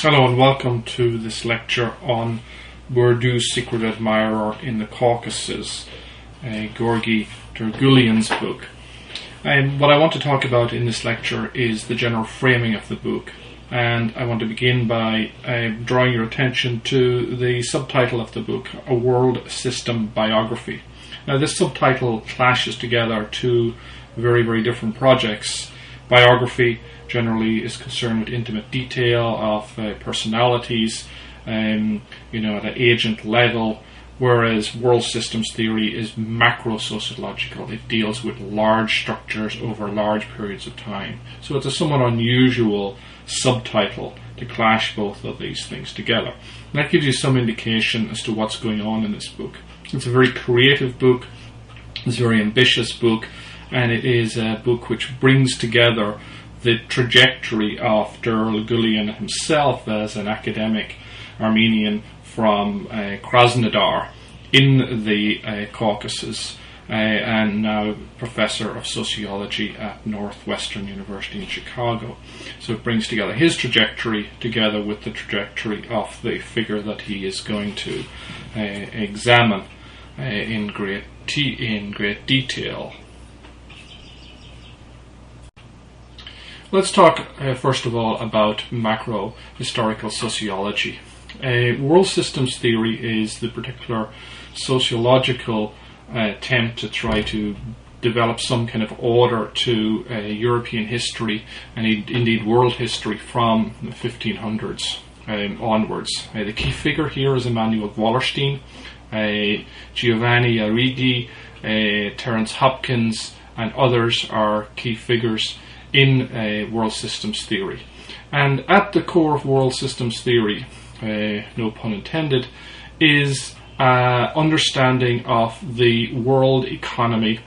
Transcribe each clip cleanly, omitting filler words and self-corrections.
Hello and welcome to this lecture on Bourdieu's Secret Admirer in the Caucasus, Giorgi Derluguian's book. What I want to talk about in this lecture is the general framing of the book, and I want to begin by drawing your attention to the subtitle of the book, A World System Biography. Now this subtitle clashes together two very, very different projects. Biography generally is concerned with intimate detail of personalities, at an agent level, whereas world systems theory is macro-sociological. It deals with large structures over large periods of time. So it's a somewhat unusual subtitle to clash both of these things together. And that gives you some indication as to what's going on in this book. It's a very creative book, it's a very ambitious book, and it is a book which brings together the trajectory of Derluguian himself as an academic Armenian from Krasnodar in the Caucasus, and now professor of sociology at Northwestern University in Chicago. So it brings together his trajectory together with the trajectory of the figure that he is going to examine in great detail. Let's talk first of all about macro-historical sociology. World systems theory is the particular sociological attempt to try to develop some kind of order to European history and indeed world history from the 1500s onwards. The key figure here is Emanuel Wallerstein, Giovanni Arrighi, Terence Hopkins, and others are key figures in world systems theory. And at the core of world systems theory, no pun intended, is understanding of the world economy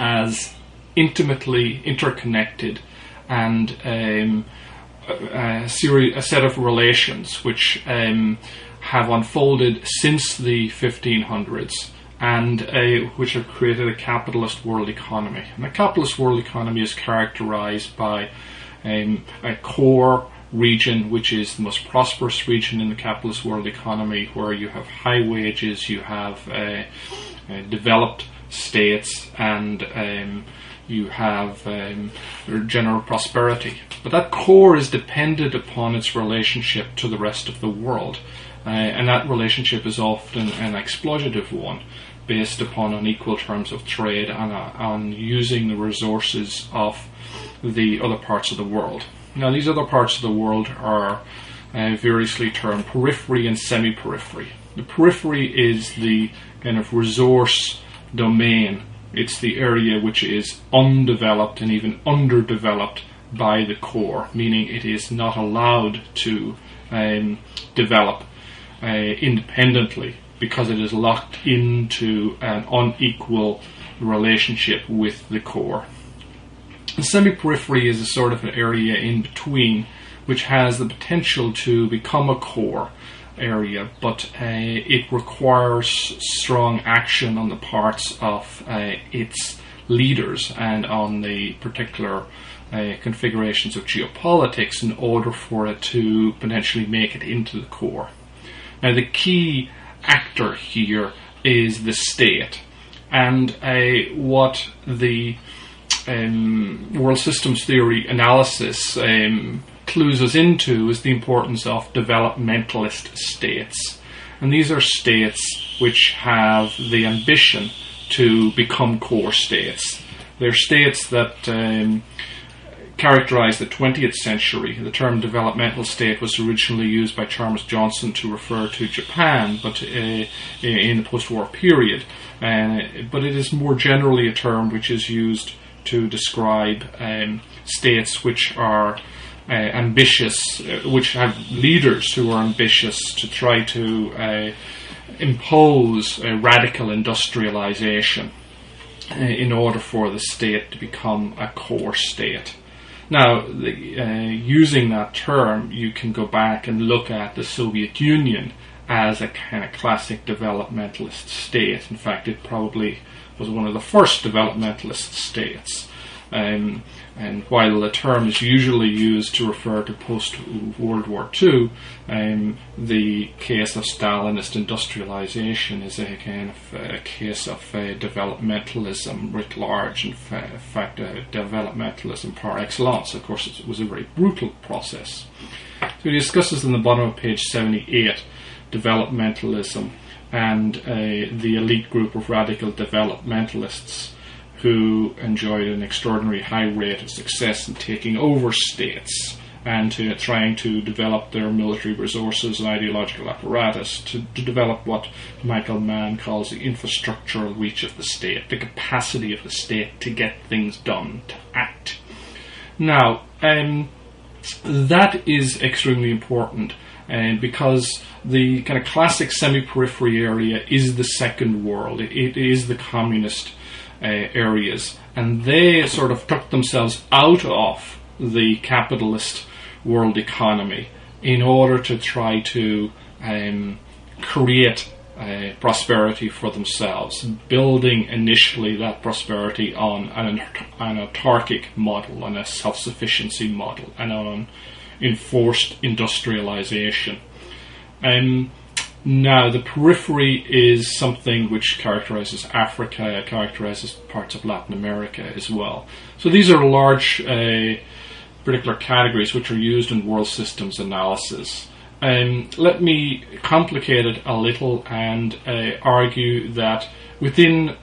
as intimately interconnected and a set of relations which have unfolded since the 1500s and which have created a capitalist world economy. And the capitalist world economy is characterized by a core region which is the most prosperous region in the capitalist world economy, where you have high wages, you have developed states, and you have general prosperity. But that core is dependent upon its relationship to the rest of the world, and that relationship is often an exploitative one, based upon unequal terms of trade and on using the resources of the other parts of the world. Now, these other parts of the world are variously termed periphery and semi-periphery. The periphery is the kind of resource domain. It's the area which is undeveloped and even underdeveloped by the core, meaning it is not allowed to develop independently, because it is locked into an unequal relationship with the core. The semi-periphery is a sort of an area in between, which has the potential to become a core area, but it requires strong action on the parts of its leaders and on the particular configurations of geopolitics in order for it to potentially make it into the core. Now, the key actor here is the state, and what the world systems theory analysis clues us into is the importance of developmentalist states. And these are states which have the ambition to become core states. They're states that characterize the 20th century. The term developmental state was originally used by Chalmers Johnson to refer to Japan, but in the post-war period. But it is more generally a term which is used to describe states which are ambitious, which have leaders who are ambitious to try to impose a radical industrialization in order for the state to become a core state. Now, using that term, you can go back and look at the Soviet Union as a kind of classic developmentalist state. In fact, it probably was one of the first developmentalist states. And while the term is usually used to refer to post-World War II, the case of Stalinist industrialization is a kind of a case of developmentalism writ large. In fact, developmentalism par excellence. Of course, it was a very brutal process. So he discusses in the bottom of page 78 developmentalism and the elite group of radical developmentalists who enjoyed an extraordinary high rate of success in taking over states and trying to develop their military resources and ideological apparatus to develop what Michael Mann calls the infrastructural reach of the state, the capacity of the state to get things done, to act. Now, that is extremely important because the kind of classic semi-periphery area is the second world. It is the communist areas, and they sort of took themselves out of the capitalist world economy in order to try to create prosperity for themselves, building initially that prosperity on an autarkic model, on a self-sufficiency model, and on enforced industrialization. Now, the periphery is something which characterizes Africa, characterizes parts of Latin America as well. So these are large particular categories which are used in world systems analysis. Let me complicate it a little and argue that within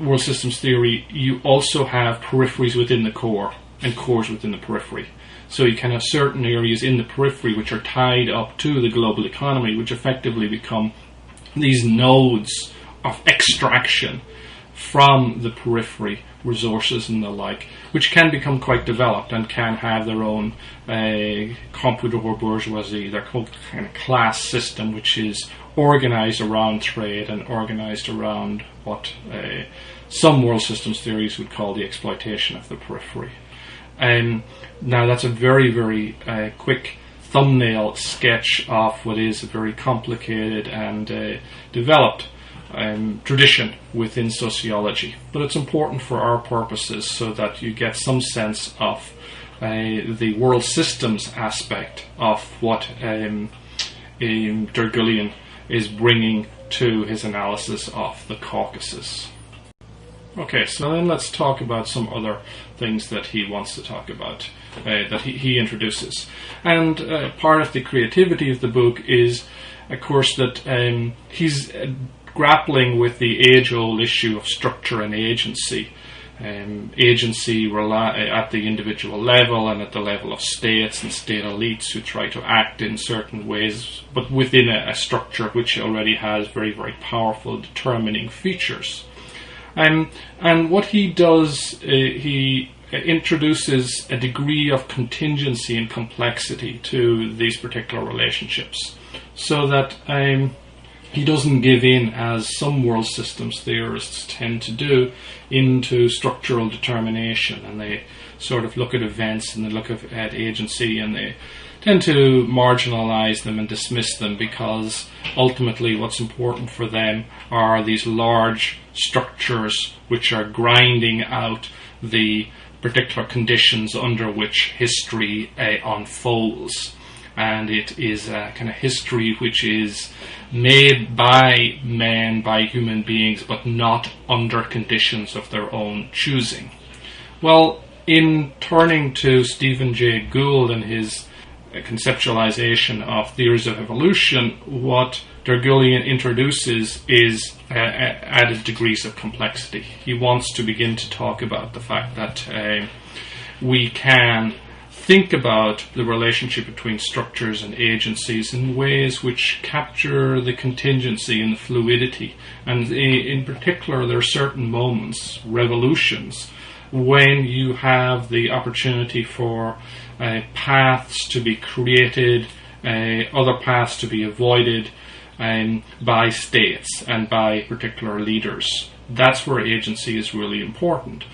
world systems theory, you also have peripheries within the core and cores within the periphery. So you can have certain areas in the periphery which are tied up to the global economy, which effectively become these nodes of extraction from the periphery, resources and the like, which can become quite developed and can have their own comprador bourgeoisie, their kind of class system, which is organized around trade and organized around what some world systems theories would call the exploitation of the periphery. Now that's a very, very quick thumbnail sketch of what is a very complicated and developed tradition within sociology. But it's important for our purposes so that you get some sense of the world systems aspect of what Derluguian is bringing to his analysis of the Caucasus. Okay, so then let's talk about some other things that he wants to talk about, that he introduces. And part of the creativity of the book is, of course, that he's grappling with the age-old issue of structure and agency. Agency at the individual level and at the level of states and state elites who try to act in certain ways, but within a structure which already has very, very powerful determining features. And what he does, he introduces a degree of contingency and complexity to these particular relationships, so that he doesn't give in, as some world systems theorists tend to do, into structural determination, and they sort of look at events and they look at agency and they tend to marginalize them and dismiss them, because ultimately what's important for them are these large structures which are grinding out the particular conditions under which history unfolds. And it is a kind of history which is made by men, by human beings, but not under conditions of their own choosing. Well, in turning to Stephen Jay Gould and his conceptualization of theories of evolution, what Derluguian introduces is added degrees of complexity. He wants to begin to talk about the fact that we can think about the relationship between structures and agencies in ways which capture the contingency and the fluidity. And in particular, there are certain moments, revolutions, when you have the opportunity for paths to be created, other paths to be avoided by states and by particular leaders. That's where agency is really important.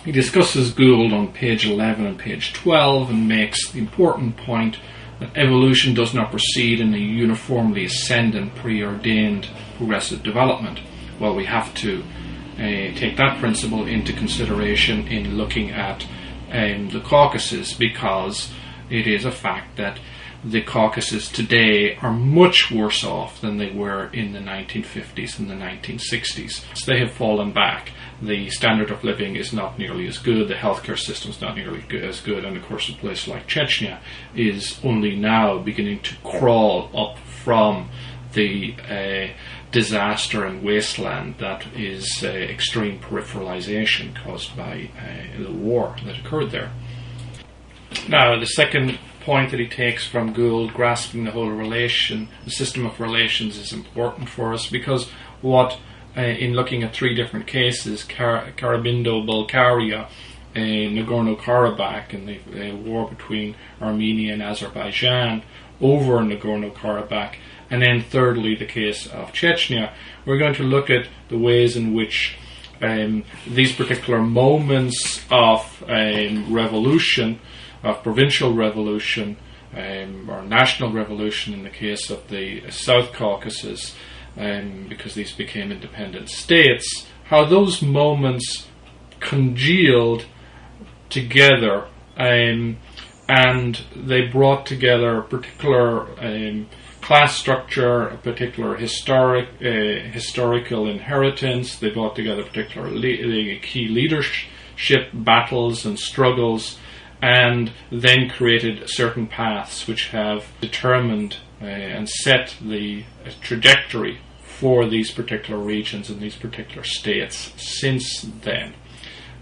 He discusses Gould on page 11 and page 12 and makes the important point that evolution does not proceed in a uniformly ascendant, preordained progressive development. Well, we have to take that principle into consideration in looking at the Caucasus, because it is a fact that the Caucasus today are much worse off than they were in the 1950s and the 1960s. So they have fallen back. The standard of living is not nearly as good, the healthcare system is not nearly as good, and of course a place like Chechnya is only now beginning to crawl up from the disaster and wasteland that is extreme peripheralization caused by the war that occurred there. Now, the second point that he takes from Gould, grasping the whole relation, the system of relations, is important for us, because what, in looking at three different cases, Karabindo-Balkaria, Nagorno-Karabakh, and the war between Armenia and Azerbaijan over Nagorno-Karabakh, and then thirdly the case of Chechnya, we're going to look at the ways in which these particular moments of revolution, of provincial revolution, or national revolution in the case of the South Caucasus, because these became independent states, how those moments congealed together, and they brought together a particular class structure, a particular historical inheritance. They brought together particular key leadership battles and struggles, and then created certain paths which have determined and set the trajectory for these particular regions and these particular states since then.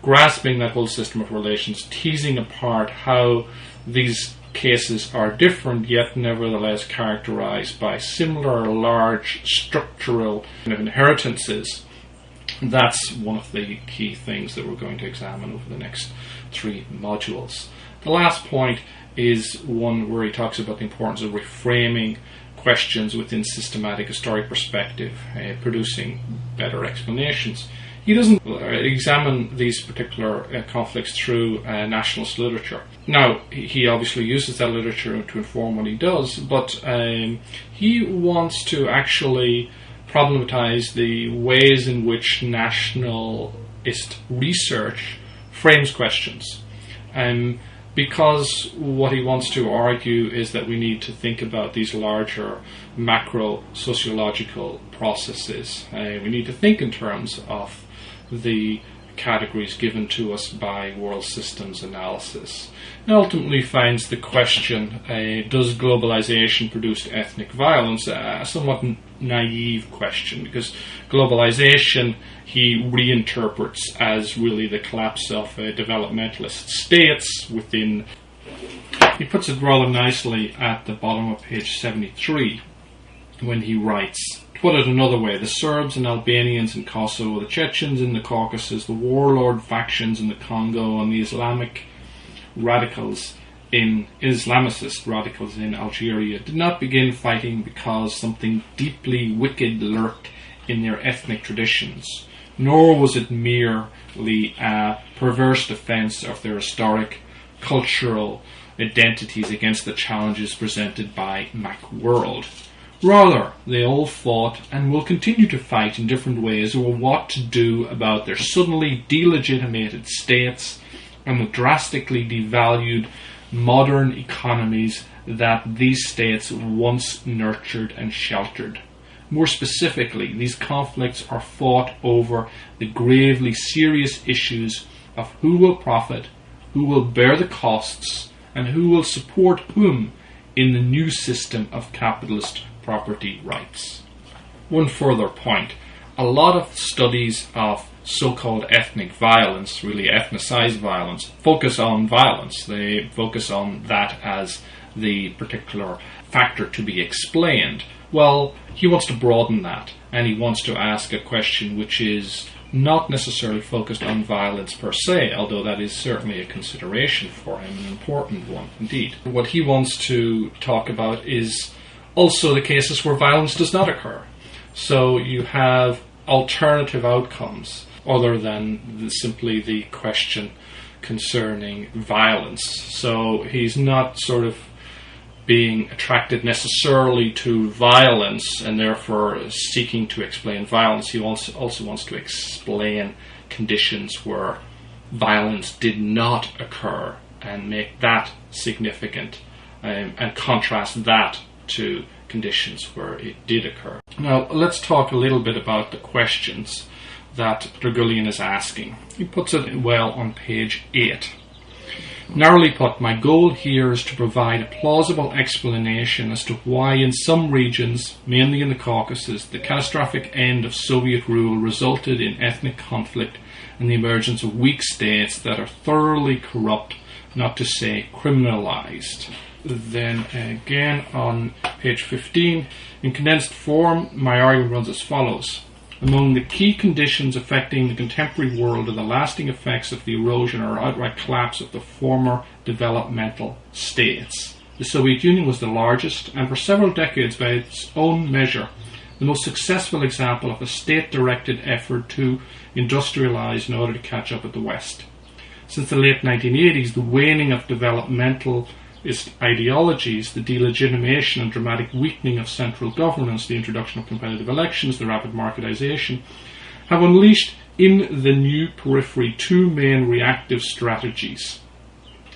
Grasping that whole system of relations, teasing apart how these cases are different yet nevertheless characterized by similar large structural inheritances. That's one of the key things that we're going to examine over the next three modules. The last point is one where he talks about the importance of reframing questions within systematic historic perspective, producing better explanations. He doesn't examine these particular conflicts through nationalist literature. Now, he obviously uses that literature to inform what he does, but he wants to actually problematize the ways in which nationalist research frames questions. Because what he wants to argue is that we need to think about these larger macro sociological processes. We need to think in terms of the categories given to us by world systems analysis. And ultimately finds the question, does globalization produce ethnic violence, a somewhat naive question, because globalization he reinterprets as really the collapse of developmentalist states within. He puts it rather nicely at the bottom of page 73 when he writes, to put it another way, the Serbs and Albanians in Kosovo, the Chechens in the Caucasus, the warlord factions in the Congo, and the Islamicist radicals in Algeria did not begin fighting because something deeply wicked lurked in their ethnic traditions, nor was it merely a perverse defense of their historic cultural identities against the challenges presented by Macworld. Rather, they all fought and will continue to fight in different ways over what to do about their suddenly delegitimated states and the drastically devalued modern economies that these states once nurtured and sheltered. More specifically, these conflicts are fought over the gravely serious issues of who will profit, who will bear the costs, and who will support whom in the new system of capitalist property rights. One further point. A lot of studies of so-called ethnic violence, really ethnicized violence, focus on violence. They focus on that as the particular factor to be explained. Well, he wants to broaden that, and he wants to ask a question which is not necessarily focused on violence per se, although that is certainly a consideration for him, an important one indeed. What he wants to talk about is also the cases where violence does not occur. So you have alternative outcomes other than simply the question concerning violence. So he's not sort of being attracted necessarily to violence and therefore seeking to explain violence. He also wants to explain conditions where violence did not occur and make that significant, and contrast that to conditions where it did occur. Now let's talk a little bit about the questions that Derluguian is asking. He puts it well on page 8. Narrowly put, my goal here is to provide a plausible explanation as to why in some regions, mainly in the Caucasus, the catastrophic end of Soviet rule resulted in ethnic conflict and the emergence of weak states that are thoroughly corrupt, not to say criminalized. Then again on page 15, in condensed form, my argument runs as follows. Among the key conditions affecting the contemporary world are the lasting effects of the erosion or outright collapse of the former developmental states. The Soviet Union was the largest and for several decades by its own measure the most successful example of a state-directed effort to industrialize in order to catch up with the West. Since the late 1980s, the waning of developmentalist ideologies, the delegitimation and dramatic weakening of central governance, the introduction of competitive elections, the rapid marketization, have unleashed in the new periphery two main reactive strategies.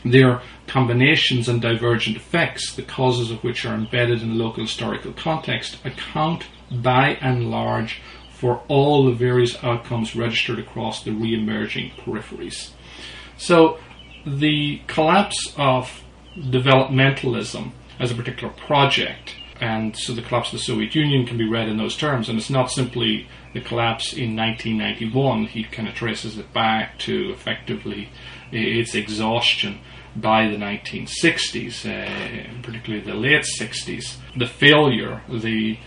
Their combinations and divergent effects, the causes of which are embedded in local historical context, account by and large for all the various outcomes registered across the re-emerging peripheries. So the collapse of developmentalism as a particular project, and so the collapse of the Soviet Union can be read in those terms, and it's not simply the collapse in 1991. He kind of traces it back to effectively its exhaustion by the 1960s, particularly the late 60s. The failure, the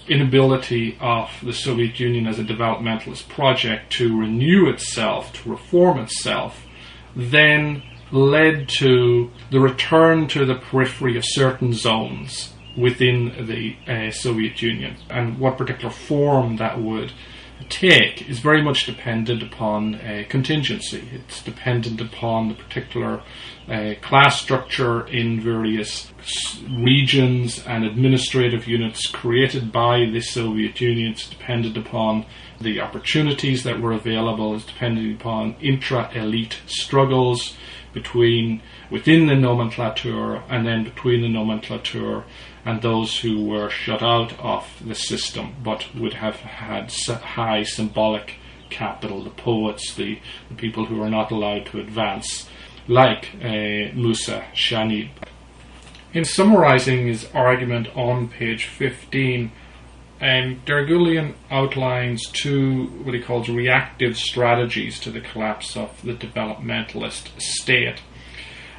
inability of the Soviet Union as a developmentalist project to renew itself, to reform itself, then led to the return to the periphery of certain zones within the Soviet Union. And what particular form that would take is very much dependent upon contingency. It's dependent upon the particular class structure in various regions and administrative units created by the Soviet Union. It's dependent upon the opportunities that were available. It's dependent upon intra-elite struggles within the nomenclature and then between the nomenclature and those who were shut out of the system but would have had high symbolic capital, the poets, the people who were not allowed to advance, like Musa Shanib. In summarizing his argument on page 15, Derluguian outlines two, what he calls reactive strategies to the collapse of the developmentalist state.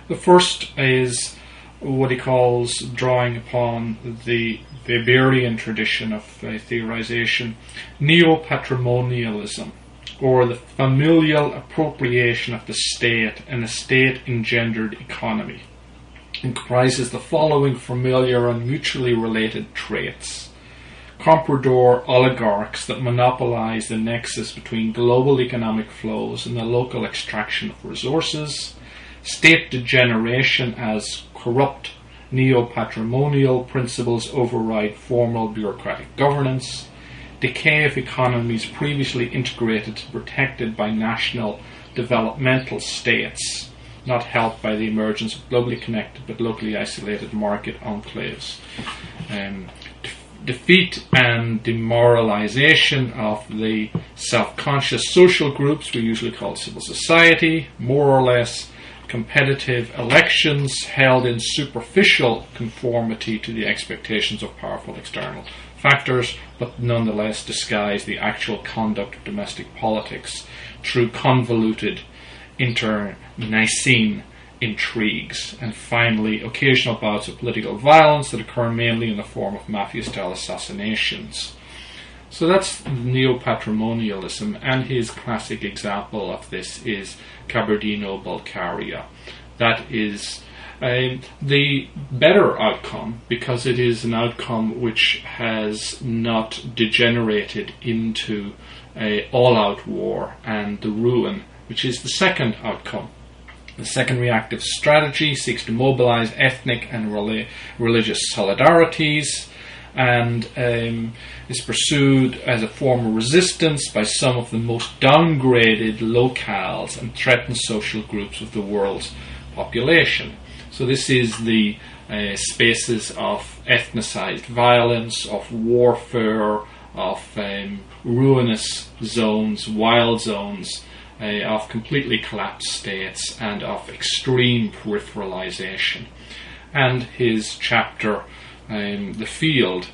The first is what he calls drawing upon the Weberian tradition of theorization, neo-patrimonialism, or the familial appropriation of the state and a state-engendered economy. It comprises the following familiar and mutually related traits. Comprador oligarchs that monopolize the nexus between global economic flows and the local extraction of resources, state degeneration as corrupt neo-patrimonial principles override formal bureaucratic governance, decay of economies previously integrated and protected by national developmental states, not helped by the emergence of globally connected but locally isolated market enclaves. Defeat and demoralization of the self-conscious social groups we usually call civil society, more or less competitive elections held in superficial conformity to the expectations of powerful external factors, but nonetheless disguise the actual conduct of domestic politics through convoluted internecine intrigues, and finally occasional bouts of political violence that occur mainly in the form of mafia-style assassinations. So that's neo-patrimonialism, and his classic example of this is Kabardino-Balkaria. That is the better outcome, because it is an outcome which has not degenerated into an all-out war and the ruin, which is the second outcome. The second reactive strategy seeks to mobilize ethnic and religious solidarities, and is pursued as a form of resistance by some of the most downgraded locales and threatened social groups of the world's population. So this is the spaces of ethnicized violence, of warfare, of ruinous zones, wild zones, of completely collapsed states, and of extreme peripheralization. And his chapter, The Field,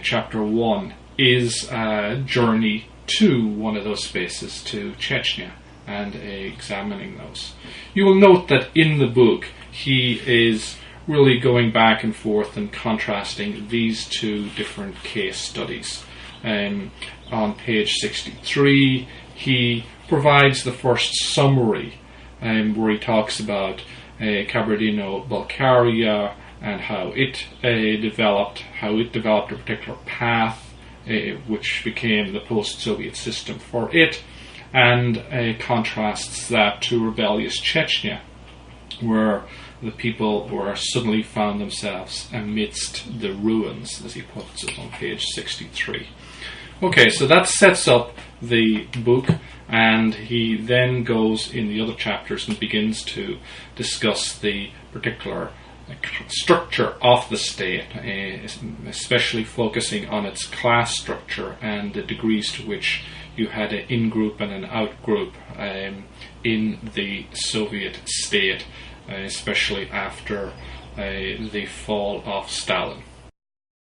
chapter 1, is a journey to one of those spaces, to Chechnya, and examining those. You will note that in the book he is really going back and forth and contrasting these two different case studies. On page 63 he provides the first summary, where he talks about Kabardino-Balkaria and how it developed a particular path, which became the post-Soviet system for it, and contrasts that to rebellious Chechnya, where the people were suddenly found themselves amidst the ruins, as he puts it on page 63. Okay, so that sets up the book, and he then goes in the other chapters and begins to discuss the particular structure of the state, especially focusing on its class structure and the degrees to which you had an in-group and an out-group in the Soviet state, especially after the fall of Stalin.